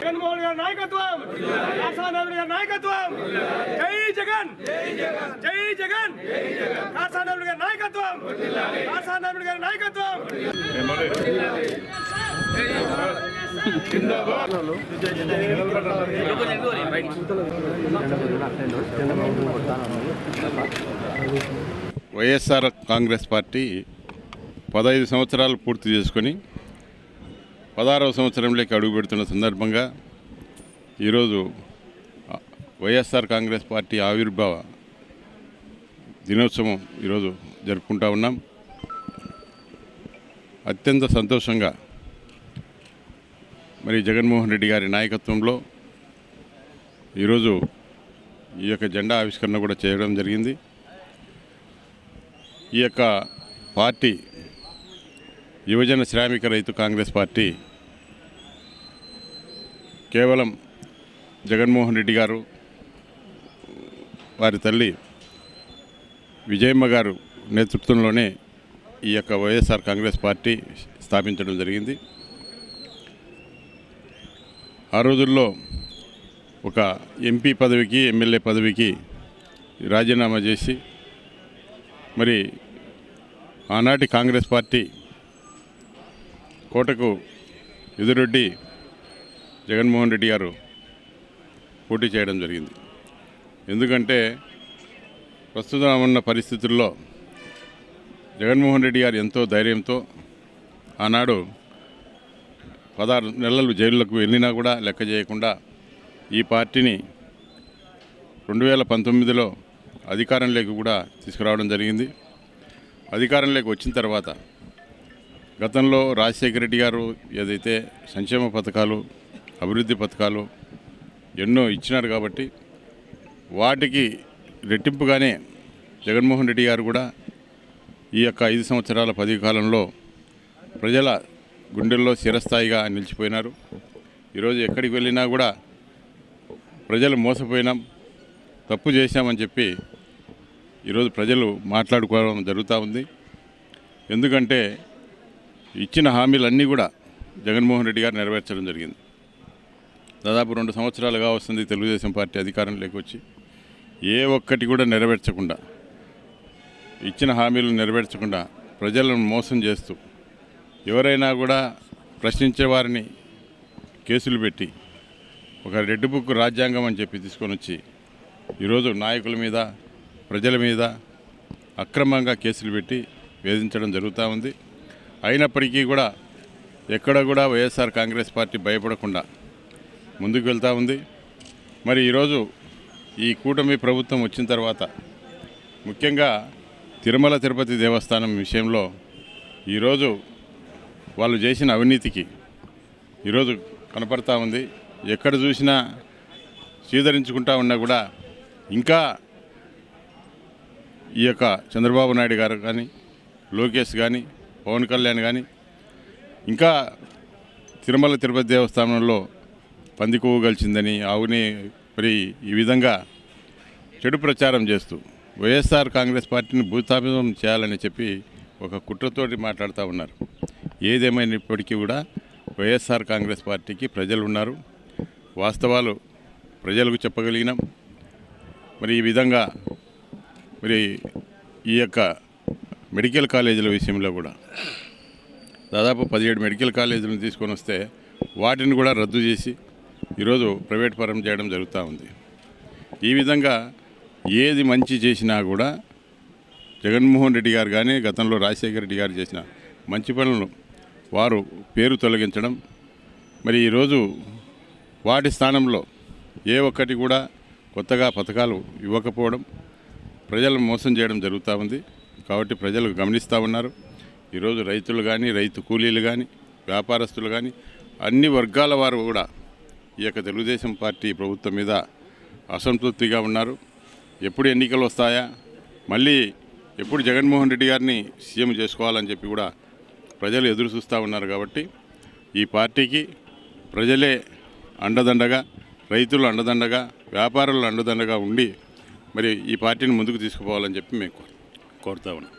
జగన్మోహన్ గారి నాయకత్వం, కాసానాయుడు గారి నాయకత్వం, జై జగన్, జై జగన్, కాసానాయుడు గారి నాయకత్వం, కాసానాయుడు గారి నాయకత్వం. వైఎస్ఆర్ కాంగ్రెస్ పార్టీ 15 సంవత్సరాలు పూర్తి చేసుకొని 16వ సంవత్సరంలోకి అడుగుపెడుతున్న సందర్భంగా ఈరోజు వైఎస్ఆర్ కాంగ్రెస్ పార్టీ ఆవిర్భావ దినోత్సవం ఈరోజు జరుపుకుంటా ఉన్నాం. అత్యంత సంతోషంగా మరి జగన్మోహన్ రెడ్డి గారి నాయకత్వంలో ఈరోజు ఈ యొక్క జెండా ఆవిష్కరణ కూడా చేయడం జరిగింది. ఈ యొక్క పార్టీ యువజన శ్రామిక రైతు కాంగ్రెస్ పార్టీ కేవలం జగన్మోహన్ రెడ్డి గారు, వారి తల్లి విజయమ్మ గారు నేతృత్వంలోనే ఈ యొక్క వైఎస్ఆర్ కాంగ్రెస్ పార్టీ స్థాపించడం జరిగింది. ఆ రోజుల్లో ఒక ఎంపీ పదవికి, ఎమ్మెల్యే పదవికి రాజీనామా చేసి మరి ఆనాటి కాంగ్రెస్ పార్టీ కోటకు ఎదురొడ్డి జగన్మోహన్ రెడ్డి గారు పోటీ చేయడం జరిగింది. ఎందుకంటే ప్రస్తుతం ఉన్న పరిస్థితుల్లో జగన్మోహన్ రెడ్డి గారు ఎంతో ధైర్యంతో ఆనాడు 16 నెలలు జైలులకు వెళ్ళినా కూడా లెక్క చేయకుండా ఈ పార్టీని 2019లో అధికారంలోకి కూడా తీసుకురావడం జరిగింది. అధికారంలోకి వచ్చిన తర్వాత గతంలో రాజశేఖర రెడ్డి గారు ఏదైతే సంక్షేమ పథకాలు, అభివృద్ధి పథకాలు ఎన్నో ఇచ్చినారు కాబట్టి వాటికి రెట్టింపుగానే జగన్మోహన్ రెడ్డి గారు కూడా ఈ యొక్క 5 సంవత్సరాల పదవి కాలంలో ప్రజల గుండెల్లో చిరస్థాయిగా నిలిచిపోయినారు. ఈరోజు ఎక్కడికి వెళ్ళినా కూడా ప్రజలు మోసపోయినాం, తప్పు చేశామని చెప్పి ఈరోజు ప్రజలు మాట్లాడుకోవడం జరుగుతూ ఉంది. ఎందుకంటే ఇచ్చిన హామీలన్నీ కూడా జగన్మోహన్ రెడ్డి గారు నెరవేర్చడం జరిగింది. దాదాపు 2 సంవత్సరాలుగా వస్తుంది తెలుగుదేశం పార్టీ అధికారంలోకి వచ్చి ఏ ఒక్కటి కూడా నెరవేర్చకుండా, ఇచ్చిన హామీలను నెరవేర్చకుండా ప్రజలను మోసం చేస్తూ ఎవరైనా కూడా ప్రశ్నించే వారిని కేసులు పెట్టి ఒక రెడ్ బుక్ రాజ్యాంగం అని చెప్పి తీసుకొని వచ్చి ఈరోజు నాయకుల మీద, ప్రజల మీద అక్రమంగా కేసులు పెట్టి వేధించడం జరుగుతూ ఉంది. అయినప్పటికీ కూడా ఎక్కడ కూడా వైఎస్ఆర్ కాంగ్రెస్ పార్టీ భయపడకుండా ముందుకు వెళ్తూ ఉంది. మరి ఈరోజు ఈ కూటమి ప్రభుత్వం వచ్చిన తర్వాత ముఖ్యంగా తిరుమల తిరుపతి దేవస్థానం విషయంలో ఈరోజు వాళ్ళు చేసిన అవినీతికి ఈరోజు కనపడతా ఉంది. ఎక్కడ చూసినా స్వీకరించుకుంటా ఉన్నా కూడా ఇంకా ఈ యొక్క చంద్రబాబు నాయుడు గారు కానీ, లోకేష్ కానీ, పవన్ కళ్యాణ్ కానీ ఇంకా తిరుమల తిరుపతి దేవస్థానంలో పంది కొవ్వు గలిచిందని, ఆవుని మరి ఈ విధంగా చెడు ప్రచారం చేస్తూ వైఎస్ఆర్ కాంగ్రెస్ పార్టీని భూస్థాపితం చేయాలని చెప్పి ఒక కుట్రతోటి మాట్లాడుతూ ఉన్నారు. ఏదేమైనప్పటికీ కూడా వైఎస్ఆర్ కాంగ్రెస్ పార్టీకి ప్రజలు ఉన్నారు. వాస్తవాలు ప్రజలకు చెప్పగలిగినాం. మరి ఈ విధంగా మరి ఈ యొక్క మెడికల్ కాలేజీల విషయంలో కూడా దాదాపు 17 మెడికల్ కాలేజీలను తీసుకొని వస్తే వాటిని కూడా రద్దు చేసి ఈరోజు ప్రైవేట్ పరం చేయడం జరుగుతూ ఉంది. ఈ విధంగా ఏది మంచి చేసినా కూడా జగన్మోహన్ రెడ్డి గారు కానీ గతంలో రాజశేఖర రెడ్డి గారు చేసిన మంచి పనులను వారు పేరు తొలగించడం, మరి ఈరోజు వాటి స్థానంలో ఏ ఒక్కటి కూడా కొత్తగా పథకాలు ఇవ్వకపోవడం ప్రజలను మోసం చేయడం జరుగుతూ ఉంది. కాబట్టి ప్రజలు గమనిస్తూ ఉన్నారు. ఈరోజు రైతులు కానీ, రైతు కూలీలు కానీ, వ్యాపారస్తులు కానీ అన్ని వర్గాల వారు కూడా ఈ యొక్క తెలుగుదేశం పార్టీ ప్రభుత్వం మీద అసంతృప్తిగా ఉన్నారు. ఎప్పుడు ఎన్నికలు వస్తాయా, మళ్ళీ ఎప్పుడు జగన్మోహన్ రెడ్డి గారిని సీఎం చేసుకోవాలని చెప్పి కూడా ప్రజలు ఎదురు చూస్తూ ఉన్నారు. కాబట్టి ఈ పార్టీకి ప్రజలే అండదండగా, రైతులు అండదండగా, వ్యాపారులు అండదండగా ఉండి మరి ఈ పార్టీని ముందుకు తీసుకుపోవాలని చెప్పి మేము కోరుతా ఉన్నాం.